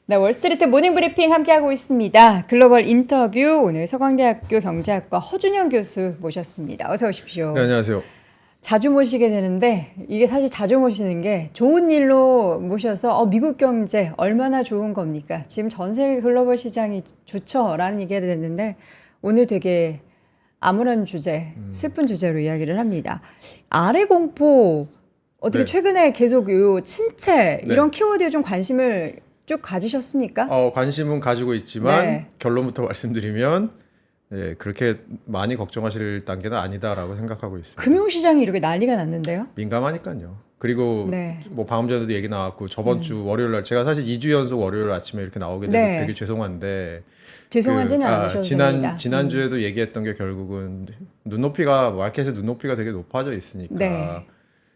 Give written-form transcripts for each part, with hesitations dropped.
네, 월스트리트 모닝브리핑 함께하고 있습니다. 글로벌 인터뷰 오늘 서강대학교 경제학과 허준영 교수 모셨습니다. 어서 오십시오. 네, 안녕하세요. 자주 모시게 되는데 이게 사실 자주 모시는 게 좋은 일로 모셔서 미국 경제 얼마나 좋은 겁니까? 지금 전 세계 글로벌 시장이 좋죠라는 얘기가 됐는데 오늘 되게 암울한 주제, 슬픈 주제로 이야기를 합니다. 아래 공포 어떻게 네. 최근에 계속 요 침체 네. 이런 키워드에 좀 관심을 쭉 가지셨습니까? 관심은 가지고 있지만 네. 결론부터 말씀드리면 그렇게 많이 걱정하실 단계는 아니다라고 생각하고 있습니다. 금융시장이 이렇게 난리가 났는데요. 민감하니까요. 그리고 네. 뭐 방금 전에도 얘기 나왔고 저번 주 월요일 날 제가 사실 2주 연속 월요일 아침에 이렇게 나오게 돼서 네. 되게 죄송한데 죄송한지는 않으셔도 됩니다. 지난주에도 얘기했던 게 결국은 마켓의 눈높이가 되게 높아져 있으니까 네.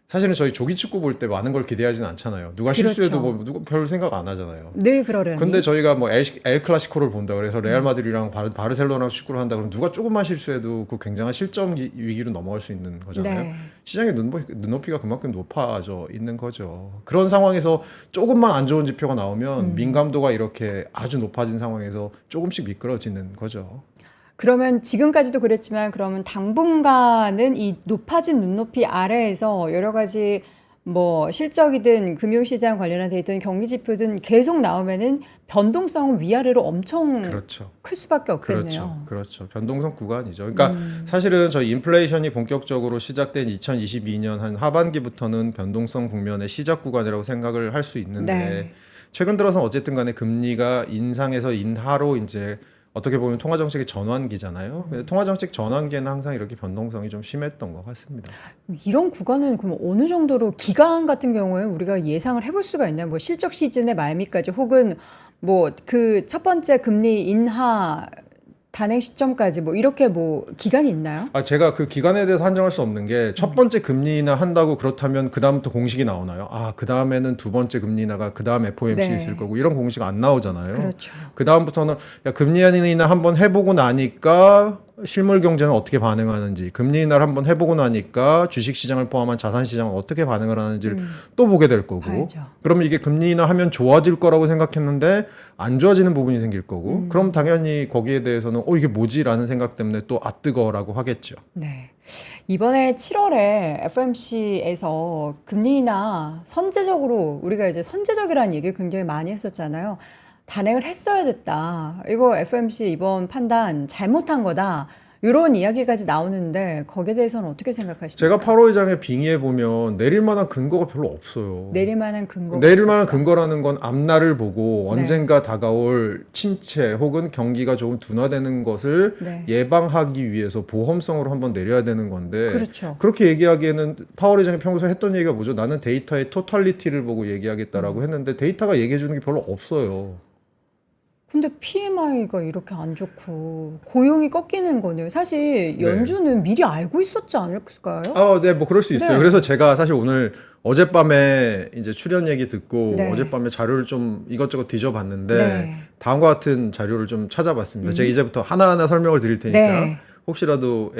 사실은 저희 조기 축구 볼 때 많은 걸 기대하지는 않잖아요. 누가 그렇죠. 실수해도 뭐 누가 별 생각 안 하잖아요. 늘 그러려니. 근데 저희가 뭐 엘 클라시코를 본다 그래서 레알 마드리드랑 바르셀로나랑 축구를 한다 그러면 누가 조금만 실수해도 그 굉장한 실점 위기로 넘어갈 수 있는 거잖아요. 네. 시장의 눈높이가 그만큼 높아져 있는 거죠. 그런 상황에서 조금만 안 좋은 지표가 나오면 민감도가 이렇게 아주 높아진 상황에서 조금씩 미끄러지는 거죠. 그러면 지금까지도 그랬지만 그러면 당분간은 이 높아진 눈높이 아래에서 여러 가지 뭐 실적이든 금융시장 관련한 데이터든 경기지표든 계속 나오면은 변동성은 위아래로 엄청 그렇죠. 클 수밖에 없겠네요. 그렇죠. 변동성 구간이죠. 그러니까 사실은 저희 인플레이션이 본격적으로 시작된 2022년 한 하반기부터는 변동성 국면의 시작 구간이라고 생각을 할 수 있는데 네. 최근 들어서 어쨌든 간에 금리가 인상에서 인하로 이제 어떻게 보면 통화정책의 전환기잖아요. 근데 통화정책 전환기에는 항상 이렇게 변동성이 좀 심했던 것 같습니다. 이런 구간은 그럼 어느 정도로 기간 같은 경우에 우리가 예상을 해볼 수가 있나요? 뭐 실적 시즌의 말미까지 혹은 뭐 그 첫 번째 금리 인하 단행 시점까지 뭐 이렇게 뭐 기간이 있나요? 제가 그 기간에 대해서 한정할 수 없는 게 첫 번째 금리 인하 한다고 그렇다면 그 다음부터 공식이 나오나요? 그 다음에는 두 번째 금리 인하가 그 다음 FOMC 네. 있을 거고 이런 공식 안 나오잖아요. 그렇죠. 그 다음부터는 금리 인하 한번 해보고 나니까 실물 경제는 어떻게 반응하는지, 금리 인하를 한번 해보고 나니까 주식 시장을 포함한 자산 시장은 어떻게 반응을 하는지를 또 보게 될 거고. 봐야죠. 그러면 이게 금리 인하 하면 좋아질 거라고 생각했는데 안 좋아지는 부분이 생길 거고. 그럼 당연히 거기에 대해서는 이게 뭐지라는 생각 때문에 또 뜨거라고 하겠죠. 네. 이번에 7월에 FOMC에서 금리 인하 선제적으로 우리가 이제 선제적이라는 얘기를 굉장히 많이 했었잖아요. 단행을 했어야 됐다. 이거 FOMC 이번 판단 잘못한 거다. 이런 이야기까지 나오는데 거기에 대해서는 어떻게 생각하십니까? 제가 8월 회장에 빙의해 보면 내릴 만한 근거가 별로 없어요. 내릴 만한 근거가 내릴 만한 없을까? 근거라는 건 앞날을 보고 네. 언젠가 다가올 침체 혹은 경기가 조금 둔화되는 것을 네. 예방하기 위해서 보험성으로 한번 내려야 되는 건데 그렇죠. 그렇게 얘기하기에는 파월 회장이 평소에 했던 얘기가 뭐죠? 나는 데이터의 토탈리티를 보고 얘기하겠다라고 했는데 데이터가 얘기해 주는 게 별로 없어요. 근데 PMI가 이렇게 안 좋고 고용이 꺾이는 거네요. 사실 연준은 미리 알고 있었지 않을까요? 네, 뭐 그럴 수 있어요. 네. 그래서 제가 사실 오늘 어젯밤에 이제 출연 얘기 듣고 네. 어젯밤에 자료를 좀 이것저것 뒤져봤는데 네. 다음과 같은 자료를 좀 찾아봤습니다. 제가 이제부터 하나하나 설명을 드릴 테니까 네. 혹시라도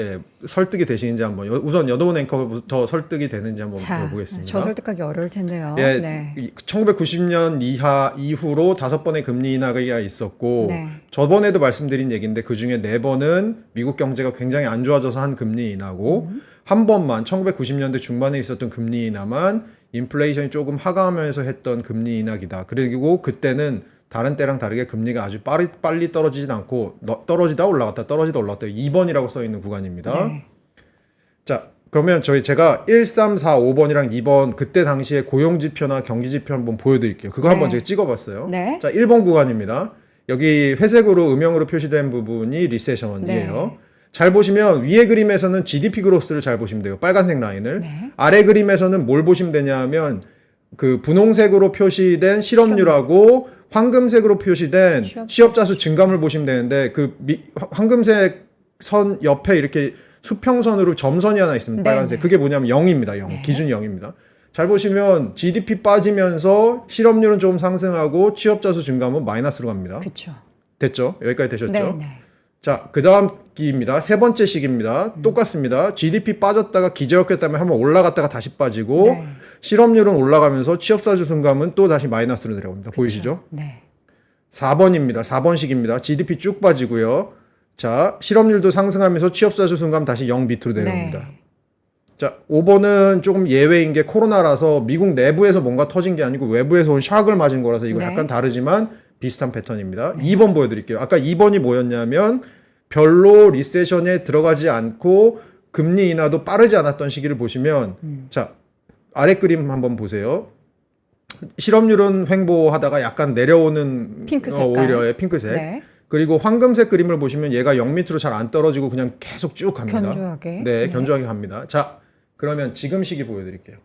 설득이 되시는지 한번 우선 여도운 앵커부터 설득이 되는지 한번 보겠습니다. 저 설득하기 어려울 텐데요. 예, 네. 1990년 이후로 5번의 금리 인하가 있었고 네. 저번에도 말씀드린 얘기인데 그중에 4번은 미국 경제가 굉장히 안 좋아져서 한 금리 인하고 한 번만 1990년대 중반에 있었던 금리 인하만 인플레이션이 조금 하강하면서 했던 금리 인하기다. 그리고 그때는 다른 때랑 다르게 금리가 아주 빨리 떨어지진 않고 떨어지다 올라갔다 2번이라고 써 있는 구간입니다. 네. 자, 그러면 제가 1, 3, 4, 5번이랑 2번 그때 당시에 고용지표나 경기지표 한번 보여드릴게요. 그거 한번 네. 제가 찍어봤어요. 네. 자, 1번 구간입니다. 여기 회색으로 음영으로 표시된 부분이 리세션이에요. 네. 잘 보시면 위에 그림에서는 GDP 그로스를 잘 보시면 돼요. 빨간색 라인을. 네. 아래 그림에서는 뭘 보시면 되냐면 그 분홍색으로 표시된 실업률하고 황금색으로 표시된 취업자 수 증감을 보시면 되는데 황금색 선 옆에 이렇게 수평선으로 점선이 하나 있습니다. 빨간색. 네. 그게 뭐냐면 0입니다. 0. 네. 기준이 0입니다. 잘 보시면 GDP 빠지면서 실업률은 좀 상승하고 취업자 수 증감은 마이너스로 갑니다. 그렇죠. 됐죠? 여기까지 되셨죠? 네, 네. 자, 그 다음 기입니다. 세 번째 시기입니다. 똑같습니다. GDP 빠졌다가 기저효과 때문에 한번 올라갔다가 다시 빠지고 네. 실업률은 올라가면서 취업자 수 증감은 또 다시 마이너스로 내려옵니다. 그쵸. 보이시죠? 네. 4번입니다. 4번식입니다. GDP 쭉 빠지고요. 자, 실업률도 상승하면서 취업자 수 순감 다시 0 밑으로 내려옵니다. 네. 자, 5번은 조금 예외인 게 코로나라서 미국 내부에서 뭔가 터진 게 아니고 외부에서 온 샥을 맞은 거라서 이거 네. 약간 다르지만 비슷한 패턴입니다. 2번 보여드릴게요. 아까 2번이 뭐였냐면 별로 리세션에 들어가지 않고 금리 인하도 빠르지 않았던 시기를 보시면 자, 아래 그림 한번 보세요. 실업률은 횡보하다가 약간 내려오는 핑크 색깔. 오히려 핑크색. 네. 그리고 황금색 그림을 보시면 얘가 0 밑으로 잘 안 떨어지고 그냥 계속 쭉 갑니다. 견조하게. 네, 견조하게 갑니다. 자, 그러면 지금 시기 보여드릴게요.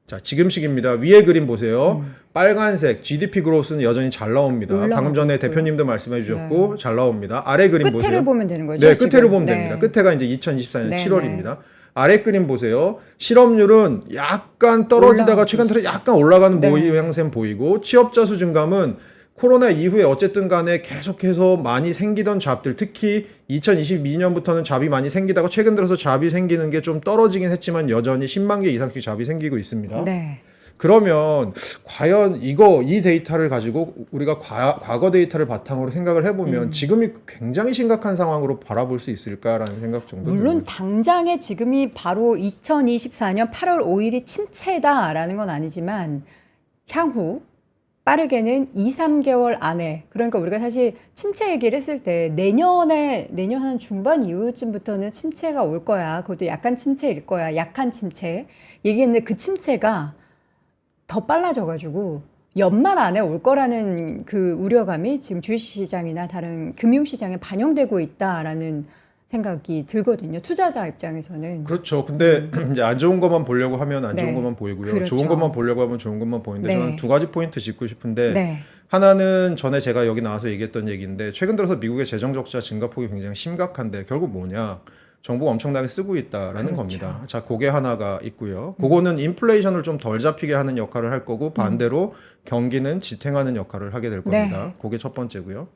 자, 지금 시기입니다. 위에 그림 보세요. 빨간색 GDP 그로스는 여전히 잘 나옵니다. 올라가고 방금 전에 있고요. 대표님도 말씀해 주셨고 잘 나옵니다. 아래 그림 끝에를 보세요. 보면 되는 거죠. 네, 지금? 끝에를 보면 네. 됩니다. 끝에가 이제 2024년 네, 7월입니다. 아래 그림 보세요. 실업률은 약간 떨어지다가 올라가고 최근 들어 약간 올라가는 네. 모양새 보이고 취업자 수 증감은 코로나 이후에 어쨌든 간에 계속해서 많이 생기던 잡들 특히 2022년부터는 잡이 많이 생기다가 최근 들어서 잡이 생기는 게 좀 떨어지긴 했지만 여전히 10만 개 이상씩 잡이 생기고 있습니다. 네. 그러면 과연 이 데이터를 가지고 우리가 과거 데이터를 바탕으로 생각을 해보면 지금이 굉장히 심각한 상황으로 바라볼 수 있을까라는 생각 정도 물론 들고요. 당장에 지금이 바로 2024년 8월 5일이 침체다라는 건 아니지만 향후 빠르게는 2, 3개월 안에 그러니까 우리가 사실 침체 얘기를 했을 때 내년 한 중반 이후쯤부터는 침체가 올 거야. 그것도 약간 침체일 거야. 약한 침체. 얘기했는데 그 침체가 더 빨라져가지고 연말 안에 올 거라는 그 우려감이 지금 주식시장이나 다른 금융시장에 반영되고 있다라는 생각이 들거든요. 투자자 입장에서는. 그렇죠. 근데 이제 안 좋은 것만 보려고 하면 안 좋은 네. 것만 보이고요. 그렇죠. 좋은 것만 보려고 하면 좋은 것만 보이는데 네. 저는 두 가지 포인트 짚고 싶은데 네. 하나는 전에 제가 여기 나와서 얘기했던 얘기인데 최근 들어서 미국의 재정 적자 증가폭이 굉장히 심각한데 결국 뭐냐? 정부가 엄청나게 쓰고 있다라는 그렇죠. 겁니다. 자, 그게 하나가 있고요. 그거는 인플레이션을 좀 덜 잡히게 하는 역할을 할 거고 반대로 경기는 지탱하는 역할을 하게 될 겁니다. 네. 그게 첫 번째고요.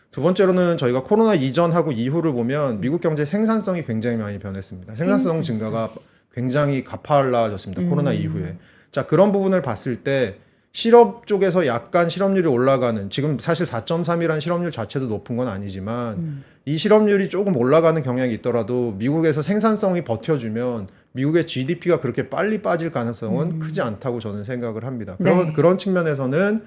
두 번째로는 저희가 코로나 이전하고 이후를 보면 미국 경제 생산성이 굉장히 많이 변했습니다. 생산성 증가가 굉장히 가팔라졌습니다. 코로나 이후에. 자, 그런 부분을 봤을 때 실업 쪽에서 약간 실업률이 올라가는 지금 사실 4.3이라는 실업률 자체도 높은 건 아니지만 이 실업률이 조금 올라가는 경향이 있더라도 미국에서 생산성이 버텨주면 미국의 GDP가 그렇게 빨리 빠질 가능성은 크지 않다고 저는 생각을 합니다. 네. 그런 측면에서는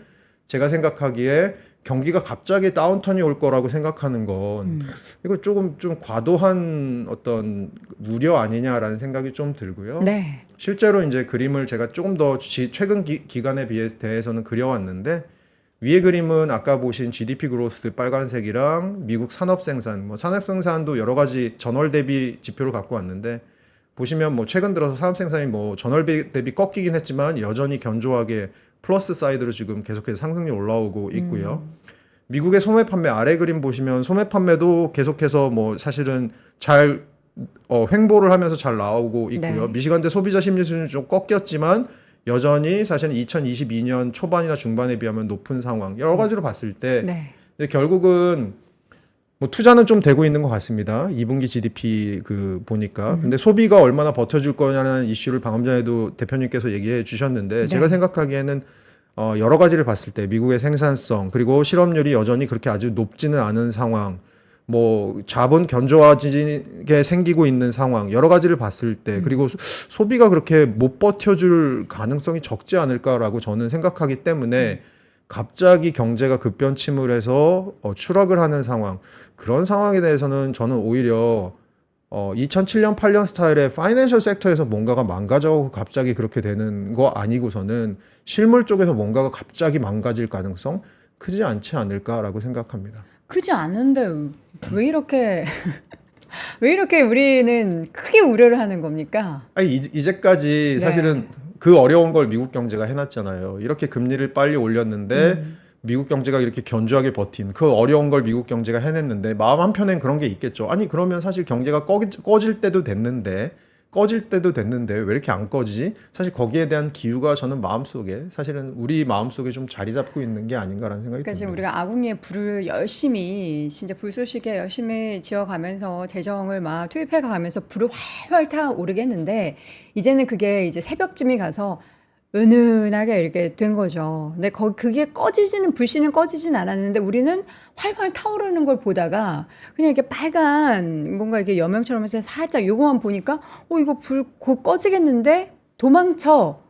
제가 생각하기에 경기가 갑자기 다운턴이 올 거라고 생각하는 건 이거 조금 좀 과도한 어떤 우려 아니냐라는 생각이 좀 들고요. 네. 실제로 이제 그림을 제가 조금 더 최근 기간에 대해서는 그려왔는데 위에 그림은 아까 보신 GDP 그로스 빨간색이랑 미국 산업 생산, 뭐 산업 생산도 여러 가지 전월 대비 지표를 갖고 왔는데 보시면 뭐 최근 들어서 산업 생산이 뭐 전월 대비 꺾이긴 했지만 여전히 견조하게 플러스 사이드로 지금 계속해서 상승률 올라오고 있고요. 미국의 소매 판매 아래 그림 보시면 소매 판매도 계속해서 뭐 사실은 잘 횡보를 하면서 잘 나오고 있고요. 네. 미시간대 소비자 심리 수준이 좀 꺾였지만 여전히 사실은 2022년 초반이나 중반에 비하면 높은 상황. 여러 가지로 봤을 때 네. 결국은 뭐 투자는 좀 되고 있는 것 같습니다. 2분기 GDP 그 보니까. 근데 소비가 얼마나 버텨줄 거냐는 이슈를 방금 전에도 대표님께서 얘기해 주셨는데 네. 제가 생각하기에는 여러 가지를 봤을 때 미국의 생산성 그리고 실업률이 여전히 그렇게 아주 높지는 않은 상황 뭐 자본 견조화지게 생기고 있는 상황 여러 가지를 봤을 때 그리고 소비가 그렇게 못 버텨줄 가능성이 적지 않을까라고 저는 생각하기 때문에 갑자기 경제가 급변침을 해서 추락을 하는 상황 그런 상황에 대해서는 저는 오히려 2007년 8년 스타일의 파이낸셜 섹터에서 뭔가가 망가져 갑자기 그렇게 되는 거 아니고서는 실물 쪽에서 뭔가가 갑자기 망가질 가능성 크지 않지 않을까라고 생각합니다. 크지 않은데 왜 이렇게 왜 이렇게 우리는 크게 우려를 하는 겁니까? 아니 이제까지 네. 사실은 그 어려운 걸 미국 경제가 해놨잖아요. 이렇게 금리를 빨리 올렸는데 미국 경제가 이렇게 견조하게 버틴 그 어려운 걸 미국 경제가 해냈는데 마음 한편엔 그런 게 있겠죠. 아니 그러면 사실 경제가 꺼질 때도 됐는데 왜 이렇게 안 꺼지지? 사실 거기에 대한 기우가 저는 마음속에 사실은 우리 마음속에 좀 자리 잡고 있는 게 아닌가라는 생각이 그러니까 지금 듭니다. 우리가 아궁이에 불을 열심히 진짜 불쏘시개 열심히 지어가면서 재정을 막 투입해 가면서 불을 활활 타오르겠는데 이제는 그게 이제 새벽쯤이 가서 은은하게 이렇게 된 거죠. 근데 그게 불씨는 꺼지진 않았는데 우리는 활활 타오르는 걸 보다가 그냥 이렇게 빨간 뭔가 이렇게 여명처럼 해서 살짝 요거만 보니까 이거 불 곧 꺼지겠는데 도망쳐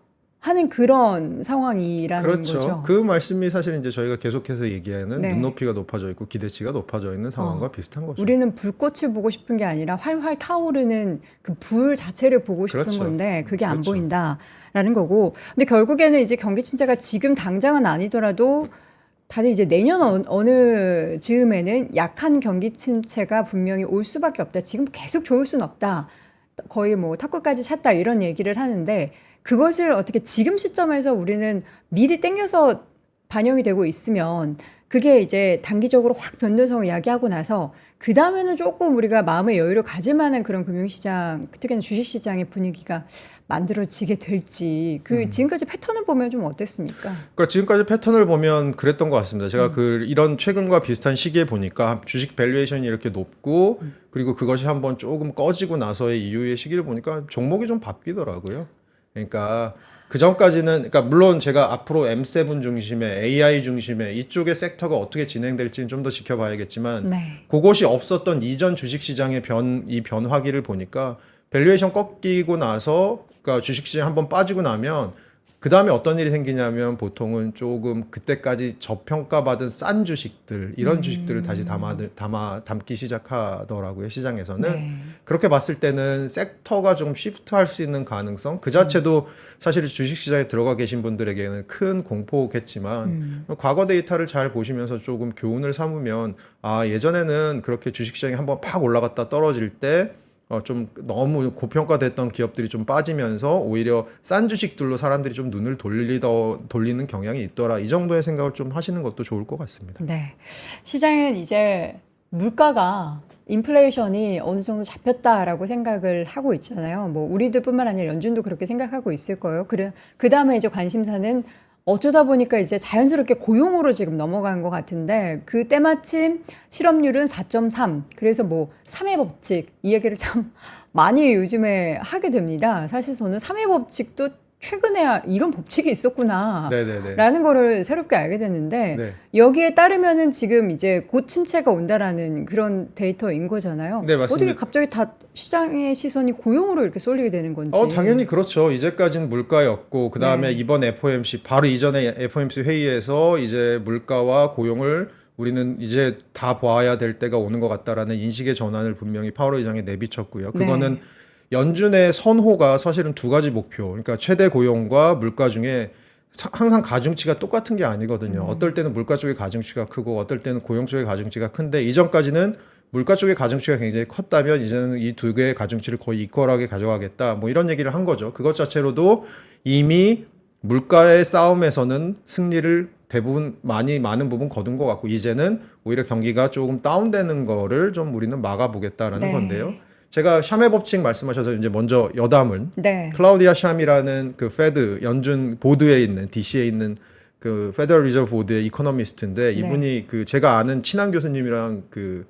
하는 그런 상황이라는 그렇죠. 거죠. 그 말씀이 사실 이제 저희가 계속해서 얘기하는 네. 눈높이가 높아져 있고 기대치가 높아져 있는 상황과 비슷한 거죠. 우리는 불꽃을 보고 싶은 게 아니라 활활 타오르는 그 불 자체를 보고 싶은 그렇죠. 건데 그게 안 그렇죠. 보인다라는 거고. 근데 결국에는 이제 경기 침체가 지금 당장은 아니더라도 다들 이제 내년 어느 즈음에는 약한 경기 침체가 분명히 올 수밖에 없다. 지금 계속 좋을 수는 없다. 거의 뭐 탑골까지 찼다 이런 얘기를 하는데 그것을 어떻게 지금 시점에서 우리는 미리 땡겨서 반영이 되고 있으면 그게 이제 단기적으로 확 변동성을 야기하고 나서 그 다음에는 조금 우리가 마음의 여유를 가질 만한 그런 금융시장, 특히나 주식시장의 분위기가 만들어지게 될지 지금까지 패턴을 보면 좀 어땠습니까? 그러니까 지금까지 패턴을 보면 그랬던 것 같습니다. 제가 이런 최근과 비슷한 시기에 보니까 주식 밸류에이션이 이렇게 높고 그리고 그것이 한번 조금 꺼지고 나서의 이후의 시기를 보니까 종목이 좀 바뀌더라고요. 그러니까 그 전까지는 그러니까 물론 제가 앞으로 M7 중심의 AI 중심의 이쪽의 섹터가 어떻게 진행될지는 좀 더 지켜봐야겠지만 네. 그것이 없었던 이전 주식 시장의 이 변화기를 보니까 밸류에이션 꺾이고 나서 그러니까 주식 시장 한번 빠지고 나면 그 다음에 어떤 일이 생기냐면 보통은 조금 그때까지 저평가받은 싼 주식들 이런 주식들을 다시 담기 시작하더라고요 시장에서는. 네. 그렇게 봤을 때는 섹터가 좀 시프트할 수 있는 가능성 그 자체도 사실 주식시장에 들어가 계신 분들에게는 큰 공포겠지만 과거 데이터를 잘 보시면서 조금 교훈을 삼으면 예전에는 그렇게 주식시장이 한번 팍 올라갔다 떨어질 때 좀 너무 고평가됐던 기업들이 좀 빠지면서 오히려 싼 주식들로 사람들이 좀 눈을 돌리는 경향이 있더라. 이 정도의 생각을 좀 하시는 것도 좋을 것 같습니다. 네. 시장은 이제 물가가 인플레이션이 어느 정도 잡혔다라고 생각을 하고 있잖아요. 뭐 우리들뿐만 아니라 연준도 그렇게 생각하고 있을 거예요. 그 다음에 이제 관심사는 어쩌다 보니까 이제 자연스럽게 고용으로 지금 넘어간 것 같은데 그 때마침 실업률은 4.3 그래서 뭐 3회 법칙 이 얘기를 참 많이 요즘에 하게 됩니다. 사실 저는 3회 법칙도 최근에 이런 법칙이 있었구나 네네네. 라는 거를 새롭게 알게 됐는데 네. 여기에 따르면은 지금 이제 곧 침체가 온다라는 그런 데이터인 거잖아요. 네, 맞습니다. 어떻게 갑자기 다 시장의 시선이 고용으로 이렇게 쏠리게 되는 건지. 당연히 그렇죠. 이제까지는 물가였고, 그 다음에 네. 이번 FOMC, 바로 이전에 FOMC 회의에서 이제 물가와 고용을 우리는 이제 다 봐야 될 때가 오는 것 같다라는 인식의 전환을 분명히 파월 의장이 내비쳤고요. 그거는 네. 연준의 선호가 사실은 두 가지 목표, 그러니까 최대 고용과 물가 중에 항상 가중치가 똑같은 게 아니거든요. 어떨 때는 물가 쪽의 가중치가 크고 어떨 때는 고용 쪽의 가중치가 큰데 이전까지는 물가 쪽의 가중치가 굉장히 컸다면 이제는 이 두 개의 가중치를 거의 이퀄하게 가져가겠다. 뭐 이런 얘기를 한 거죠. 그것 자체로도 이미 물가의 싸움에서는 승리를 대부분 많은 부분 거둔 것 같고 이제는 오히려 경기가 조금 다운되는 거를 좀 우리는 막아보겠다라는 네. 건데요. 제가 샴의 법칙 말씀하셔서 이제 먼저 여담은 네. 클라우디아 샴이라는 그 페드 연준 보드에 있는 DC에 있는 그 페더럴 리저브 보드의 이코노미스트인데 이분이 그 제가 아는 친한 교수님이랑 그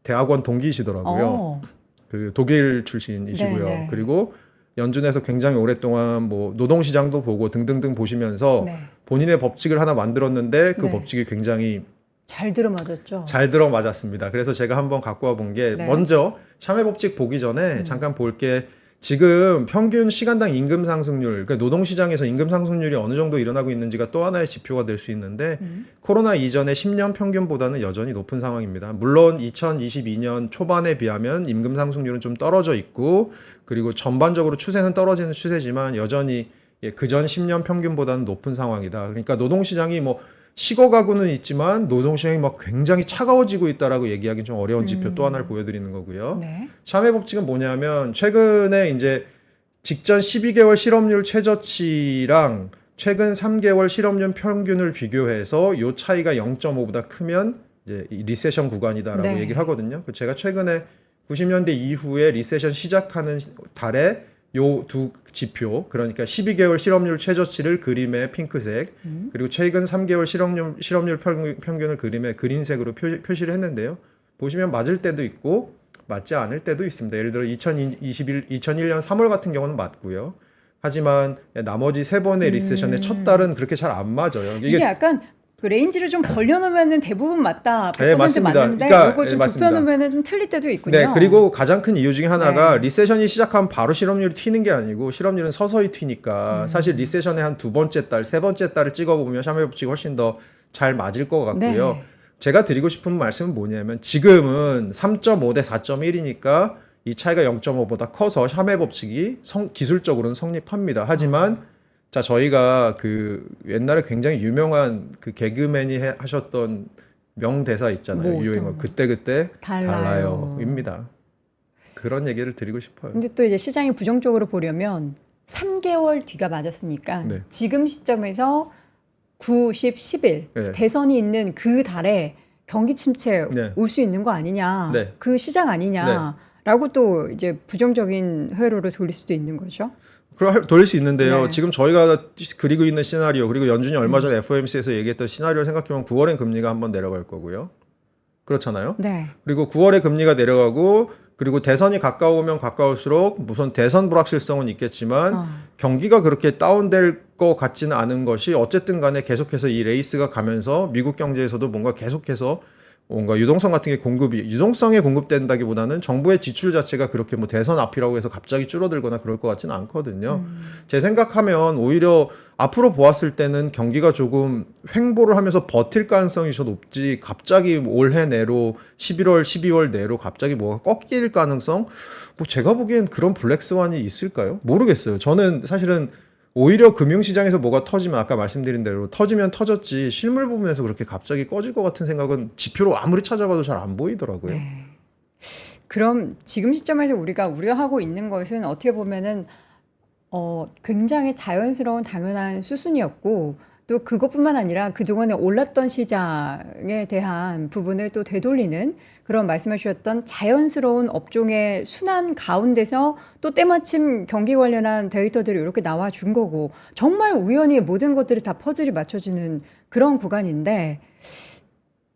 대학원 동기시더라고요. 그 독일 출신이시고요. 네. 그리고 연준에서 굉장히 오랫동안 뭐 노동시장도 보고 등등등 보시면서 네. 본인의 법칙을 하나 만들었는데 그 네. 법칙이 굉장히 잘 들어맞았죠. 잘 들어맞았습니다. 그래서 제가 한번 갖고 와 본 게 네. 먼저 샴의 법칙 보기 전에 잠깐 볼 게 지금 평균 시간당 임금 상승률, 그러니까 노동시장에서 임금 상승률이 어느 정도 일어나고 있는지가 또 하나의 지표가 될 수 있는데 코로나 이전의 10년 평균보다는 여전히 높은 상황입니다. 물론 2022년 초반에 비하면 임금 상승률은 좀 떨어져 있고 그리고 전반적으로 추세는 떨어지는 추세지만 여전히 그전 10년 평균보다는 높은 상황이다. 그러니까 노동시장이 뭐 식어가고는 있지만 노동시장이 막 굉장히 차가워지고 있다라고 얘기하기 좀 어려운 지표 또 하나를 보여드리는 거고요. 네. 샴의 법칙은 뭐냐면 최근에 이제 직전 12개월 실업률 최저치랑 최근 3개월 실업률 평균을 비교해서 요 차이가 0.5보다 크면 이제 리세션 구간이다라고 네. 얘기를 하거든요. 제가 최근에 90년대 이후에 리세션 시작하는 달에 요 두 지표 그러니까 12개월 실업률 최저치를 그림의 핑크색 그리고 최근 3개월 실업률 평균을 그림의 그린색으로 표시를 했는데요. 보시면 맞을 때도 있고 맞지 않을 때도 있습니다. 예를 들어 2001년 3월 같은 경우는 맞고요. 하지만 나머지 3번의 리세션의 첫 달은 그렇게 잘 안 맞아요. 이게 약간 그 레인지를 좀 벌려놓으면은 대부분 맞다. 100% 네, 맞습니다. 맞는데 그러니까, 이걸 좀 맞습니다. 좁혀놓으면은 좀 틀릴 때도 있군요. 네, 그리고 가장 큰 이유 중에 하나가 네. 리세션이 시작하면 바로 실업률이 튀는 게 아니고 실업률은 서서히 튀니까 사실 리세션의 한 2번째 달, 3번째 달을 찍어보면 샤멜 법칙이 훨씬 더 잘 맞을 것 같고요. 네. 제가 드리고 싶은 말씀은 뭐냐면 지금은 3.5 대 4.1이니까 이 차이가 0.5보다 커서 샤멜 법칙이 기술적으로는 성립합니다. 하지만 자 저희가 그 옛날에 굉장히 유명한 그 개그맨이 하셨던 명대사 있잖아요. 뭐 유행어 어떤 그때 달라요. 달라요입니다. 그런 얘기를 드리고 싶어요. 근데 또 이제 시장이 부정적으로 보려면 3개월 뒤가 맞았으니까 네. 지금 시점에서 9, 10, 11 네. 대선이 있는 그 달에 경기 침체 네. 올 수 있는 거 아니냐, 네. 그 시장 아니냐라고 또 이제 부정적인 회로를 돌릴 수도 있는 거죠. 그럼 돌릴 수 있는데요. 네. 지금 저희가 그리고 있는 시나리오 그리고 연준이 얼마 전에 FOMC에서 얘기했던 시나리오를 생각해보면 9월엔 금리가 한번 내려갈 거고요. 그렇잖아요. 네. 그리고 9월에 금리가 내려가고 그리고 대선이 가까우면 가까울수록 무슨 대선 불확실성은 있겠지만 경기가 그렇게 다운될 것 같지는 않은 것이 어쨌든 간에 계속해서 이 레이스가 가면서 미국 경제에서도 뭔가 계속해서 뭔가 유동성 같은 게 유동성에 공급된다기보다는 정부의 지출 자체가 그렇게 뭐 대선 앞이라고 해서 갑자기 줄어들거나 그럴 것 같지는 않거든요. 제 생각하면 오히려 앞으로 보았을 때는 경기가 조금 횡보를 하면서 버틸 가능성이 더 높지 갑자기 올해 내로 11월, 12월 내로 갑자기 뭐가 꺾일 가능성? 뭐 제가 보기엔 그런 블랙스완이 있을까요? 모르겠어요. 저는 사실은 오히려 금융시장에서 뭐가 터지면 아까 말씀드린 대로 터지면 터졌지 실물 부분에서 그렇게 갑자기 꺼질 것 같은 생각은 지표로 아무리 찾아봐도 잘 안 보이더라고요. 네. 그럼 지금 시점에서 우리가 우려하고 있는 것은 어떻게 보면은 굉장히 자연스러운 당연한 수순이었고 또 그것뿐만 아니라 그동안에 올랐던 시장에 대한 부분을 또 되돌리는 그런 말씀해 주셨던 자연스러운 업종의 순환 가운데서 또 때마침 경기 관련한 데이터들이 이렇게 나와 준 거고 정말 우연히 모든 것들이 다 퍼즐이 맞춰지는 그런 구간인데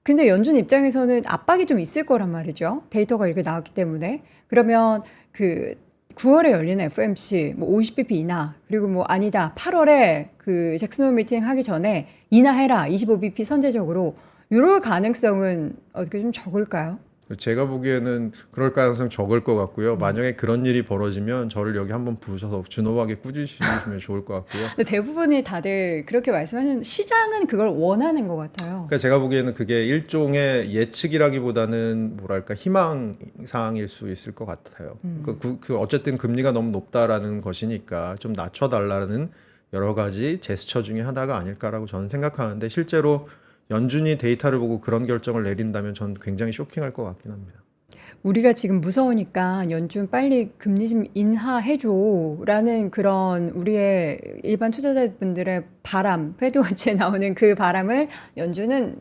근데 연준 입장에서는 압박이 좀 있을 거란 말이죠. 데이터가 이렇게 나왔기 때문에. 그러면 그 9월에 열리는 FOMC 뭐 50bp 인하 그리고 뭐 아니다 8월에 그 잭슨 홀 미팅 하기 전에 인하해라 25bp 선제적으로 이럴 가능성은 어떻게 좀 적을까요? 제가 보기에는 그럴 가능성 적을 것 같고요. 만약에 그런 일이 벌어지면 저를 여기 한번 부르셔서 준호하게 꾸짖으시면 좋을 것 같고요. 근데 대부분이 다들 그렇게 말씀하시는 시장은 그걸 원하는 것 같아요. 그러니까 제가 보기에는 그게 일종의 예측이라기보다는 뭐랄까 희망사항일 수 있을 것 같아요. 그 어쨌든 금리가 너무 높다라는 것이니까 좀 낮춰달라는 여러 가지 제스처 중에 하나가 아닐까라고 저는 생각하는데 실제로 연준이 데이터를 보고 그런 결정을 내린다면 저는 굉장히 쇼킹할 것 같긴 합니다. 우리가 지금 무서우니까 연준 빨리 금리 좀 인하해줘라는 그런 우리의 일반 투자자분들의 바람, 패드워치에 나오는 그 바람을 연준은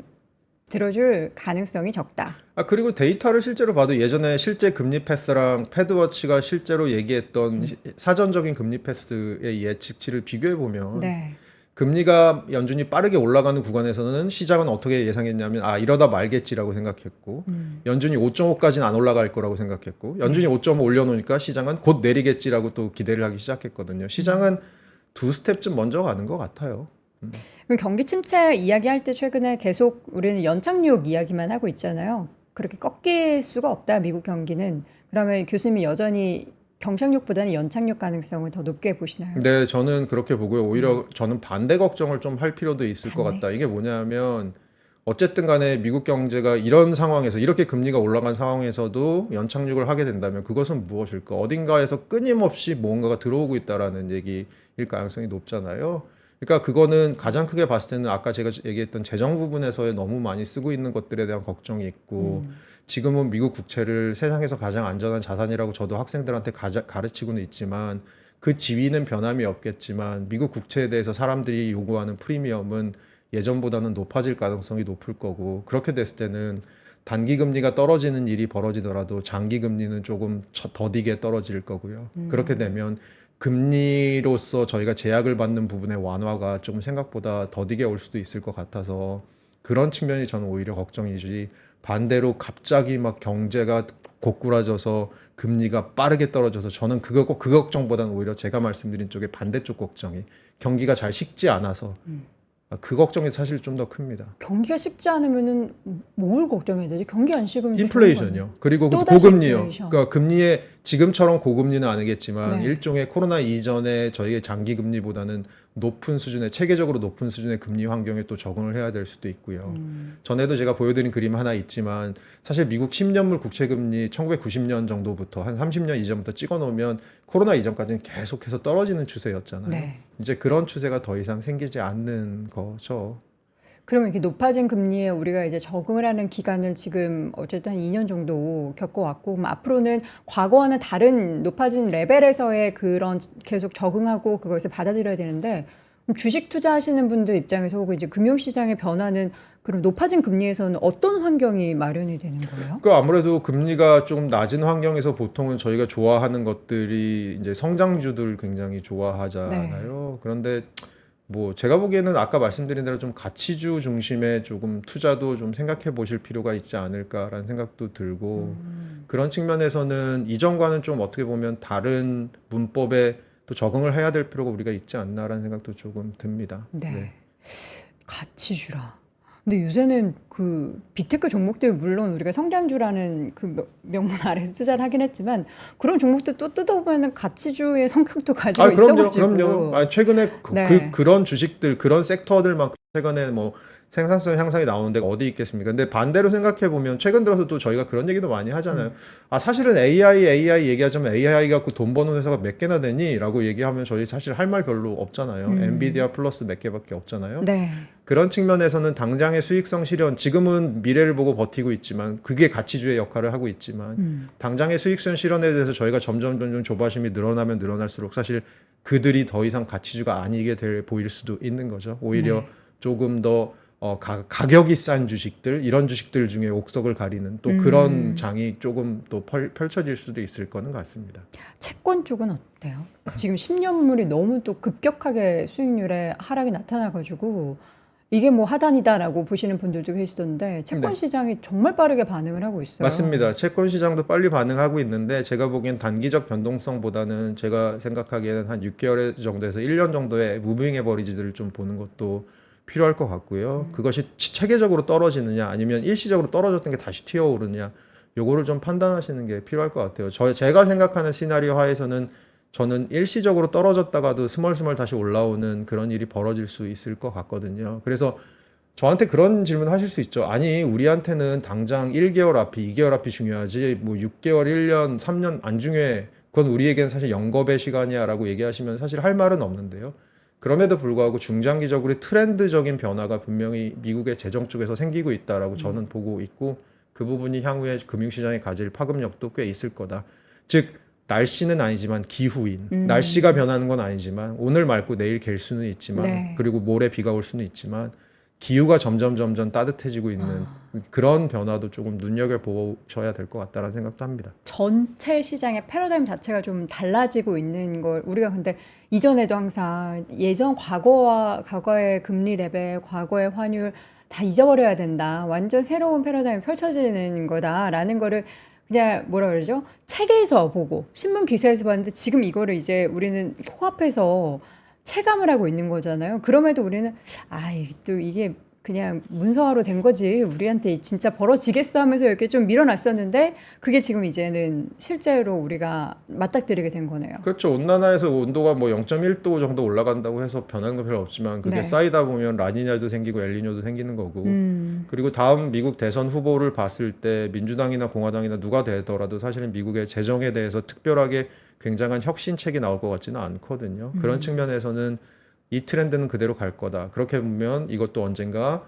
들어줄 가능성이 적다. 그리고 데이터를 실제로 봐도 예전에 실제 금리 패스랑 패드워치가 실제로 얘기했던 사전적인 금리 패스의 예측치를 비교해 보면 네. 금리가 연준이 빠르게 올라가는 구간에서는 시장은 어떻게 예상했냐면 이러다 말겠지라고 생각했고 연준이 5.5까지는 안 올라갈 거라고 생각했고 연준이 5.5 올려놓으니까 시장은 곧 내리겠지라고 또 기대를 하기 시작했거든요. 시장은 두 스텝쯤 먼저 가는 것 같아요. 그럼 경기 침체 이야기할 때 최근에 계속 우리는 연착륙 이야기만 하고 있잖아요. 그렇게 꺾일 수가 없다 미국 경기는. 그러면 교수님이 여전히 경착륙보다는 연착륙 가능성을 더 높게 보시나요? 네, 저는 그렇게 보고요. 오히려 저는 반대 걱정을 좀 할 필요도 있을 것 같다. 이게 뭐냐면 어쨌든 간에 미국 경제가 이런 상황에서 이렇게 금리가 올라간 상황에서도 연착륙을 하게 된다면 그것은 무엇일까? 어딘가에서 끊임없이 뭔가가 들어오고 있다라는 얘기일 가능성이 높잖아요. 그러니까 그거는 가장 크게 봤을 때는 아까 제가 얘기했던 재정 부분에서의 너무 많이 쓰고 있는 것들에 대한 걱정이 있고 지금은 미국 국채를 세상에서 가장 안전한 자산이라고 저도 학생들한테 가르치고는 있지만 그 지위는 변함이 없겠지만 미국 국채에 대해서 사람들이 요구하는 프리미엄은 예전보다는 높아질 가능성이 높을 거고 그렇게 됐을 때는 단기 금리가 떨어지는 일이 벌어지더라도 장기 금리는 조금 더디게 떨어질 거고요. 그렇게 되면 금리로서 저희가 제약을 받는 부분의 완화가 좀 생각보다 더디게 올 수도 있을 것 같아서 그런 측면이 저는 오히려 걱정이지 반대로 갑자기 막 경제가 고꾸라져서 금리가 빠르게 떨어져서 저는 그 걱정보다는 오히려 제가 말씀드린 쪽의 반대쪽 걱정이 경기가 잘 식지 않아서 그 걱정이 사실 좀 더 큽니다. 경기가 식지 않으면은 뭘 걱정해야 되지? 경기 안 식으면 인플레이션이요. 그리고 또다시 고금리요. 인플레이션. 그러니까 금리에 지금처럼 고금리는 아니겠지만 네. 일종의 코로나 이전에 저희의 장기 금리보다는 높은 수준의 체계적으로 높은 수준의 금리 환경에 또 적응을 해야 될 수도 있고요. 전에도 제가 보여드린 그림 하나 있지만 사실 미국 10년물 국채 금리 1990년 정도부터 한 30년 이전부터 찍어 놓으면 코로나 이전까지는 계속해서 떨어지는 추세였잖아요. 네. 이제 그런 추세가 더 이상 생기지 않는 거죠. 그러면 이렇게 높아진 금리에 우리가 이제 적응을 하는 기간을 지금 어쨌든 한 2년 정도 겪어왔고, 그럼 앞으로는 과거와는 다른 높아진 레벨에서의 그런 계속 적응하고 그것을 받아들여야 되는데, 그럼 주식 투자하시는 분들 입장에서 혹은 이제 금융시장의 변화는 그럼 높아진 금리에서는 어떤 환경이 마련이 되는 거예요? 그 아무래도 금리가 조금 낮은 환경에서 보통은 저희가 좋아하는 것들이 이제 성장주들 굉장히 좋아하잖아요. 그런데 뭐 제가 보기에는 아까 말씀드린 대로 좀 가치주 중심의 조금 투자도 좀 생각해 보실 필요가 있지 않을까라는 생각도 들고 그런 측면에서는 이전과는 좀 어떻게 보면 다른 문법에 또 적응을 해야 될 필요가 우리가 있지 않나라는 생각도 조금 듭니다. 네. 가치주라. 근데 요새는 그 빅테크 종목들 물론 우리가 성장주라는 그 명문 아래서 투자를 하긴 했지만 그런 종목들 또 뜯어보면은 가치주의 성격도 가지고 있어가지고. 그럼요. 최근에 네. 그런 주식들, 그런 섹터들만큼 최근에 뭐 생산성 향상이 나오는 데가 어디 있겠습니까? 근데 반대로 생각해 보면 최근 들어서 또 저희가 그런 얘기도 많이 하잖아요. 아, 사실은 AI 얘기하자면 AI 갖고 돈 버는 회사가 몇 개나 되니? 라고 얘기하면 저희 사실 할 말 별로 없잖아요. 엔비디아 플러스 몇 개밖에 없잖아요. 네. 그런 측면에서는 당장의 수익성 실현, 지금은 미래를 보고 버티고 있지만 그게 가치주의 역할을 하고 있지만 당장의 수익성 실현에 대해서 저희가 점점 조바심이 늘어나면 늘어날수록 사실 그들이 더 이상 가치주가 아니게 보일 수도 있는 거죠. 오히려 조금 더 가격이 싼 주식들, 이런 주식들 중에 옥석을 가리는 또 그런 장이 조금 또 펼쳐질 수도 있을 거는 같습니다. 채권 쪽은 어때요? 지금 10년물이 너무 또 급격하게 수익률에 하락이 나타나가지고 이게 뭐 하단이다라고 보시는 분들도 계시던데 채권 네. 시장이 정말 빠르게 반응을 하고 있어요. 맞습니다. 채권 시장도 빨리 반응하고 있는데 제가 보기엔 단기적 변동성보다는 제가 생각하기에는 한 6개월 정도에서 1년 정도의 무빙 에버리지들을 좀 보는 것도 필요할 것 같고요. 그것이 체계적으로 떨어지느냐 아니면 일시적으로 떨어졌던 게 다시 튀어오르느냐 요거를 좀 판단하시는 게 필요할 것 같아요. 제가 생각하는 시나리오 하에서는 저는 일시적으로 떨어졌다가도 스멀스멀 다시 올라오는 그런 일이 벌어질 수 있을 것 같거든요. 그래서 저한테 그런 질문 하실 수 있죠. 아니, 우리한테는 당장 1개월 앞이, 2개월 앞이 중요하지, 뭐 6개월, 1년, 3년 안 중요해. 그건 우리에겐 사실 영겁의 시간이야 라고 얘기하시면 사실 할 말은 없는데요. 그럼에도 불구하고 중장기적으로 트렌드적인 변화가 분명히 미국의 재정 쪽에서 생기고 있다라고 저는 보고 있고 그 부분이 향후에 금융시장에 가질 파급력도 꽤 있을 거다. 즉, 날씨는 아니지만 기후인 날씨가 변하는 건 아니지만 오늘 맑고 내일 갤 수는 있지만 네. 그리고 모레 비가 올 수는 있지만 기후가 점점 따뜻해지고 있는 그런 변화도 조금 눈여겨보셔야 될 것 같다라는 생각도 합니다. 전체 시장의 패러다임 자체가 좀 달라지고 있는 걸 우리가 근데 이전에도 항상 예전 과거의 금리 레벨, 과거의 환율 다 잊어버려야 된다. 완전 새로운 패러다임이 펼쳐지는 거다라는 거를 그냥 뭐라 그러죠? 책에서 보고 신문 기사에서 봤는데 지금 이거를 이제 우리는 코앞에서 체감을 하고 있는 거잖아요. 그럼에도 우리는 또 이게 그냥 문서화로 된 거지 우리한테 진짜 벌어지겠어 하면서 이렇게 좀 밀어놨었는데 그게 지금 이제는 실제로 우리가 맞닥뜨리게 된 거네요. 그렇죠. 온난화에서 온도가 뭐 0.1도 정도 올라간다고 해서 변하는 건 별로 없지만 그게 네. 쌓이다 보면 라니냐도 생기고 엘니뇨도 생기는 거고 그리고 다음 미국 대선 후보를 봤을 때 민주당이나 공화당이나 누가 되더라도 사실은 미국의 재정에 대해서 특별하게 굉장한 혁신책이 나올 것 같지는 않거든요. 그런 측면에서는 이 트렌드는 그대로 갈 거다. 그렇게 보면 이것도 언젠가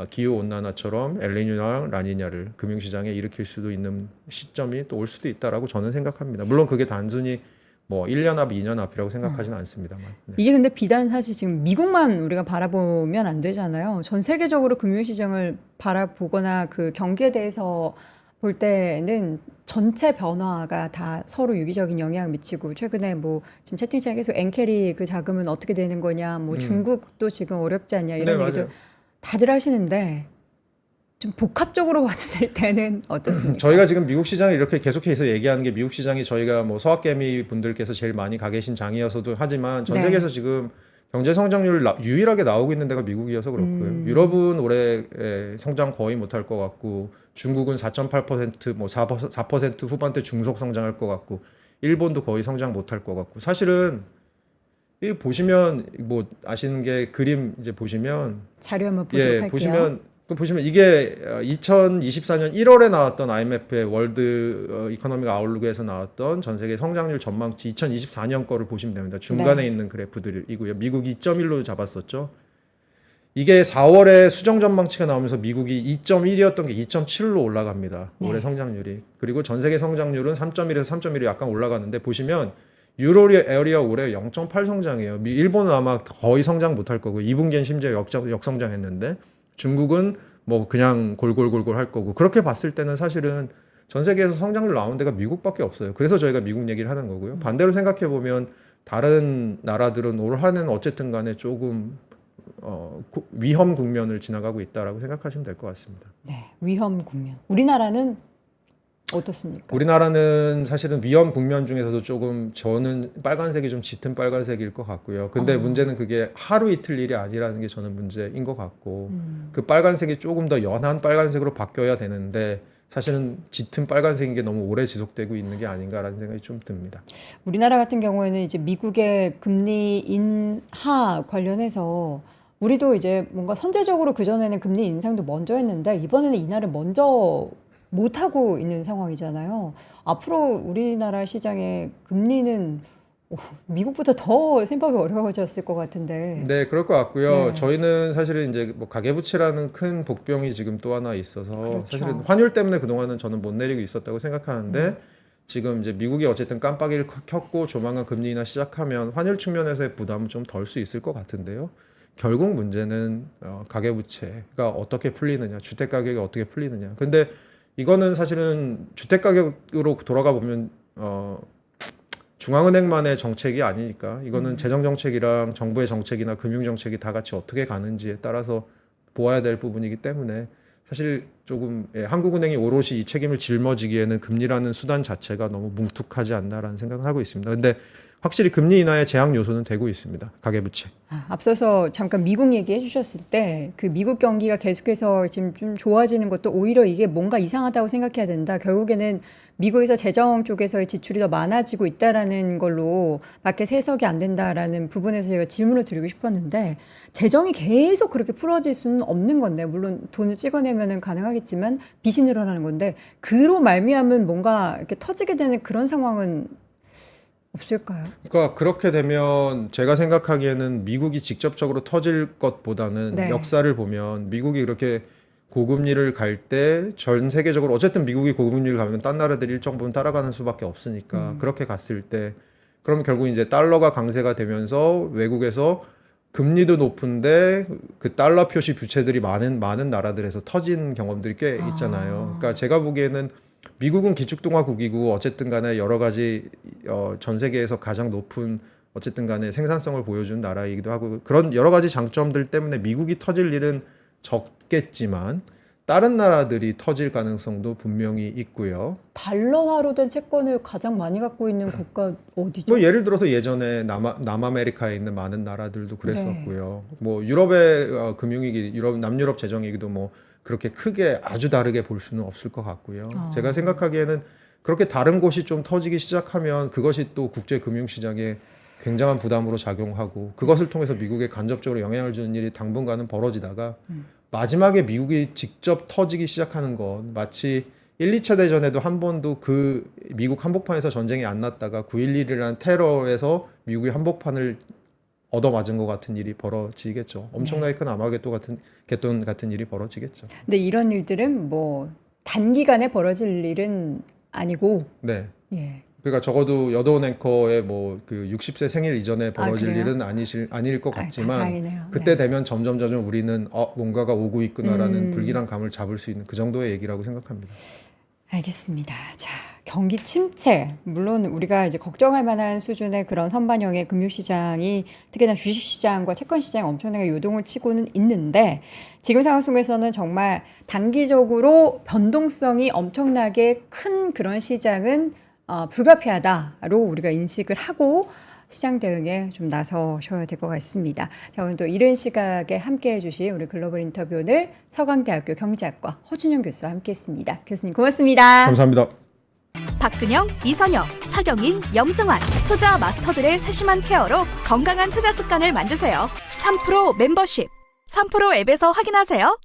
기후온난화처럼 엘니뇨랑 라니냐를 금융시장에 일으킬 수도 있는 시점이 또 올 수도 있다라고 저는 생각합니다. 물론 그게 단순히 뭐 1년 앞, 2년 앞이라고 생각하지는 않습니다만. 네. 이게 근데 비단 사실 지금 미국만 우리가 바라보면 안 되잖아요. 전 세계적으로 금융시장을 바라보거나 그 경기에 대해서 볼 때는 전체 변화가 다 서로 유기적인 영향을 미치고 최근에 뭐 지금 채팅창에 계속 엔캐리 그 자금은 어떻게 되는 거냐 뭐 중국도 지금 어렵지 않냐 이런 네, 얘기도 맞아요. 다들 하시는데 좀 복합적으로 봤을 때는 어떻습니까? 저희가 지금 미국 시장을 이렇게 계속해서 얘기하는 게 미국 시장이 저희가 뭐 서학개미 분들께서 제일 많이 가 계신 장이어서도 하지만 전 네. 세계에서 지금 경제 성장률 유일하게 나오고 있는 데가 미국이어서 그렇고요. 유럽은 올해 성장 거의 못할 것 같고 중국은 4.8% 뭐 4% 후반대 중속 성장할 것 같고 일본도 거의 성장 못할 것 같고 사실은 이 보시면 뭐 아시는 게 그림 이제 보시면 자료 한번 보도록 할게요. 보시면 이게 2024년 1월에 나왔던 IMF의 월드 이코노믹 아웃룩에서 나왔던 전 세계 성장률 전망치 2024년 거를 보시면 됩니다. 중간에 네. 있는 그래프들이고요. 미국 2.1로 잡았었죠. 이게 4월에 수정 전망치가 나오면서 미국이 2.1이었던 게 2.7로 올라갑니다. 네. 올해 성장률이. 그리고 전 세계 성장률은 3.1에서 3.1이 약간 올라가는데 보시면 유로 에어리어 올해 0.8 성장이에요. 일본은 아마 거의 성장 못할 거고 2분기엔 심지어 역성장했는데 중국은 뭐 그냥 골골골골 할 거고 그렇게 봤을 때는 사실은 전 세계에서 성장률 나오는 데가 미국밖에 없어요. 그래서 저희가 미국 얘기를 하는 거고요. 반대로 생각해 보면 다른 나라들은 올 한해는 어쨌든 간에 조금 위험 국면을 지나가고 있다라고 생각하시면 될 것 같습니다. 네, 위험 국면. 우리나라는 어떻습니까? 우리나라는 사실은 위험 국면 중에서도 조금 저는 빨간색이 좀 짙은 빨간색일 것 같고요. 근데 문제는 그게 하루 이틀 일이 아니라는 게 저는 문제인 것 같고 그 빨간색이 조금 더 연한 빨간색으로 바뀌어야 되는데 사실은 짙은 빨간색인 게 너무 오래 지속되고 있는 게 아닌가라는 생각이 좀 듭니다. 우리나라 같은 경우에는 이제 미국의 금리 인하 관련해서 우리도 이제 뭔가 선제적으로 그전에는 금리 인상도 먼저 했는데 이번에는 인하를 먼저 못 하고 있는 상황이잖아요. 앞으로 우리나라 시장의 금리는 미국보다 더 생각이 어려워졌을 것 같은데. 네, 그럴 것 같고요. 네. 저희는 사실은 이제 뭐 가계부채라는 큰 복병이 지금 또 하나 있어서 그렇죠. 사실은 환율 때문에 그동안은 저는 못 내리고 있었다고 생각하는데 지금 이제 미국이 어쨌든 깜빡이를 켰고 조만간 금리 인하 시작하면 환율 측면에서의 부담은 좀 덜 수 있을 것 같은데요. 결국 문제는 가계부채가 어떻게 풀리느냐, 주택 가격이 어떻게 풀리느냐. 근데 이거는 사실은 주택 가격으로 돌아가 보면 중앙은행만의 정책이 아니니까 이거는 재정 정책이랑 정부의 정책이나 금융 정책이 다 같이 어떻게 가는지에 따라서 보아야 될 부분이기 때문에 사실 조금 한국은행이 오롯이 이 책임을 짊어지기에는 금리라는 수단 자체가 너무 뭉툭하지 않나라는 생각을 하고 있습니다. 근데 확실히 금리 인하의 제약 요소는 되고 있습니다. 가계부채. 앞서서 잠깐 미국 얘기해 주셨을 때 그 미국 경기가 계속해서 지금 좀 좋아지는 것도 오히려 이게 뭔가 이상하다고 생각해야 된다. 결국에는 미국에서 재정 쪽에서의 지출이 더 많아지고 있다라는 걸로 밖에 해석이 안 된다라는 부분에서 제가 질문을 드리고 싶었는데 재정이 계속 그렇게 풀어질 수는 없는 건데 물론 돈을 찍어내면은 가능하겠지만 빚이 늘어나는 건데 그로 말미암은 뭔가 이렇게 터지게 되는 그런 상황은 없을까요? 그러니까 그렇게 되면 제가 생각하기에는 미국이 직접적으로 터질 것보다는 네. 역사를 보면 미국이 이렇게 고금리를 갈 때 전 세계적으로 어쨌든 미국이 고금리를 가면 딴 나라들이 일정 부분 따라가는 수밖에 없으니까 그렇게 갔을 때 그럼 결국 이제 달러가 강세가 되면서 외국에서 금리도 높은데 그 달러 표시 부채들이 많은 나라들에서 터진 경험들이 꽤 있잖아요. 그러니까 제가 보기에는 미국은 기축통화국이고 어쨌든 간에 여러 가지 전 세계에서 가장 높은 어쨌든 간에 생산성을 보여준 나라이기도 하고 그런 여러 가지 장점들 때문에 미국이 터질 일은 적겠지만 다른 나라들이 터질 가능성도 분명히 있고요. 달러화로 된 채권을 가장 많이 갖고 있는 국가 어디죠? 뭐 예를 들어서 예전에 남아메리카에 있는 많은 나라들도 그랬었고요. 뭐 유럽의 금융위기, 남유럽 재정위기도 뭐 그렇게 크게 아주 다르게 볼 수는 없을 것 같고요. 제가 생각하기에는 그렇게 다른 곳이 좀 터지기 시작하면 그것이 또 국제 금융시장에 굉장한 부담으로 작용하고 그것을 통해서 미국에 간접적으로 영향을 주는 일이 당분간은 벌어지다가 마지막에 미국이 직접 터지기 시작하는 건 마치 1, 2차 대전에도 한 번도 그 미국 한복판에서 전쟁이 안 났다가 9.11이라는 테러에서 미국이 한복판을 얻어맞은 것 같은 일이 벌어지겠죠. 엄청나게 큰 아마겟돈 같은 일이 벌어지겠죠. 근데 이런 일들은 뭐 단기간에 벌어질 일은 아니고, 네. 예. 그러니까 적어도 여도운 앵커의 뭐 그 60세 생일 이전에 벌어질 그래요? 일은 아닐 것 같지만 다행이네요. 그때 네. 되면 점점 우리는 뭔가가 오고 있구나라는 불길한 감을 잡을 수 있는 그 정도의 얘기라고 생각합니다. 알겠습니다. 자, 경기 침체, 물론 우리가 이제 걱정할 만한 수준의 그런 선반영의 금융시장이 특히나 주식시장과 채권시장이 엄청나게 요동을 치고는 있는데 지금 상황 속에서는 정말 단기적으로 변동성이 엄청나게 큰 그런 시장은 불가피하다로 우리가 인식을 하고 시장 대응에 좀 나서셔야 될 것 같습니다. 자, 오늘 또 이른 시각에 함께 해주신 우리 글로벌 인터뷰 오늘 서강대학교 경제학과 허준영 교수와 함께했습니다. 교수님 고맙습니다. 감사합니다. 박근영, 이선영, 사경인, 염승환 투자 마스터들의 세심한 케어로 건강한 투자 습관을 만드세요. 3프로 멤버십 3프로 앱에서 확인하세요.